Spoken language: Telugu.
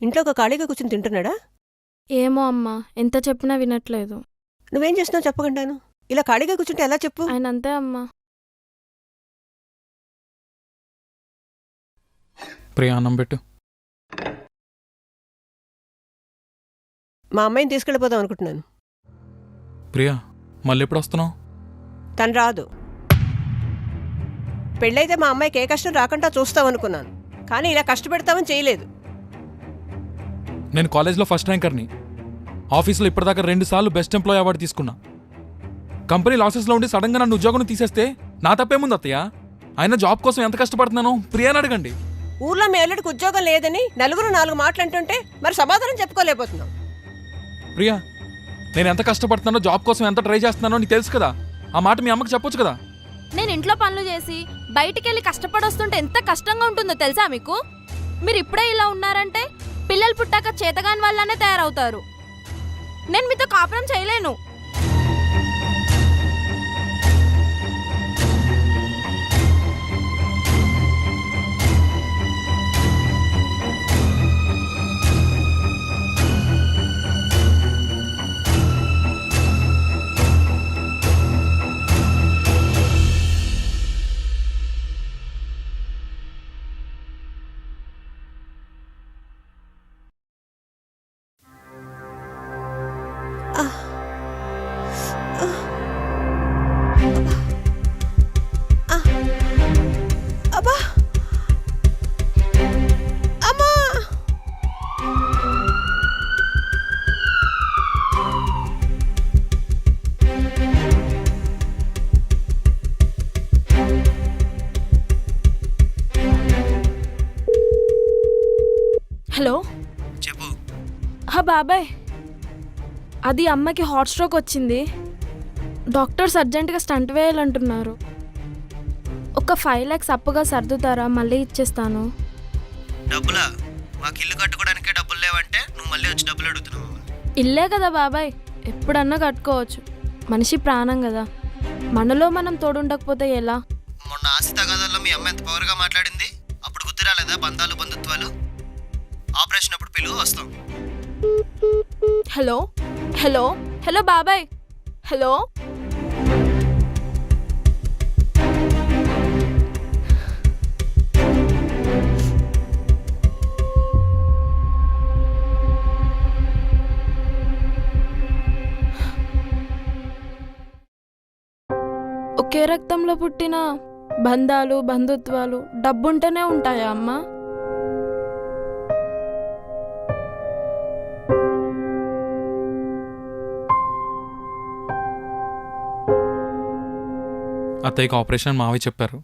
ఇంట్లో ఒక ఖాళీగా కూర్చొని తింటున్నాడా? ఏమో అమ్మా, ఎంత చెప్పినా వినట్లేదు. నువ్వేం చేస్తున్నావు చెప్పకుండాను? ఇలా ఖాళీగా కూర్చుంటే ఎలా చెప్పు? ఆయన అంతే అమ్మా. ప్రియా అన్నం పెట్టు. మా అమ్మాయిని తీసుకెళ్ళిపోదాం అనుకుంటున్నాను. ప్రియా మళ్ళీ ఎప్పుడు వస్తున్నావు? తను రాదు. పెళ్ళైతే మా అమ్మాయికి ఏ కష్టం రాకుండా చూస్తామనుకున్నాను, కానీ ఇలా కష్టపెడతామని చేయలేదు. నేను కాలేజ్లో ఫస్ట్ ర్యాంకర్ని. ఆఫీస్లో ఇప్పటిదాకా 2 సార్లు బెస్ట్ ఎంప్లాయ్ అవార్డు తీసుకున్నా. కంపెనీ లాసెస్లో ఉండి సడన్గా నన్ను ఉద్యోగం తీసేస్తే నా తప్పేముంది అత్తయ్య? ఆయన జాబ్ కోసం ఎంత కష్టపడుతున్నానో ప్రియాని అడగండి. ఊర్లో మీ అల్లుడికి ఉద్యోగం లేదని నలుగురు 4 మాటలు అంటుంటే మరి సమాధానం చెప్పుకోలేకపోతున్నాం. ప్రియా, నేను ఎంత కష్టపడుతున్నానో, జాబ్ కోసం ఎంత ట్రై చేస్తున్నానో నీకు తెలుసు కదా. ఆ మాట మీ అమ్మకి చెప్పొచ్చు కదా. నేను ఇంట్లో పనులు చేసి బయటికెళ్ళి కష్టపడొస్తుంటే ఎంత కష్టంగా ఉంటుందో తెలుసా మీకు? మీరు ఇప్పుడే ఇలా ఉన్నారంటే పిల్లలు పుట్టాక చేతగాని వాళ్ళనే తయారవుతారు. నేను మీతో కాపురం చేయలేను. అబ్బా అమ్మా! హలో చెప్పు. బాబాయ్, అది అమ్మకి హాట్ స్ట్రోక్ వచ్చింది. డాక్టర్స్ అర్జెంటుగా స్టంట్ వేయాలంటున్నారు. ఒక 5 lakhs అప్పుగా సర్దుతారా? మళ్ళీ ఇచ్చేస్తాను. డబ్బులా? మాకు ఇల్లు కట్టుకోవడానికే డబ్బులు లేవంటే నువ్వు మళ్ళీ వచ్చి డబ్బులు అడుగుతున్నావు. ఇల్లే కదా బాబాయ్, ఎప్పుడన్నా కట్టుకోవచ్చు. మనిషి ప్రాణం కదా, మనలో మనం తోడుండకపోతే ఎలా? మొన్న ఆస్తి తగాదాల్లో మీ అమ్మ ఎంత పవర్గా మాట్లాడింది. అప్పుడు గుర్తు రాలేదా బంధాలు బంధుత్వాలు? ఆపరేషన్ అప్పుడు పిలువు, వస్తాం. హలో హలో హలో బాబాయ్, హలో. ఒకే రక్తంలో పుట్టిన బంధాలు బంధుత్వాలు డబ్బుంటేనే ఉంటాయా అమ్మా? అత్తయ్యకి ఆపరేషన్ మావి చెప్పారు.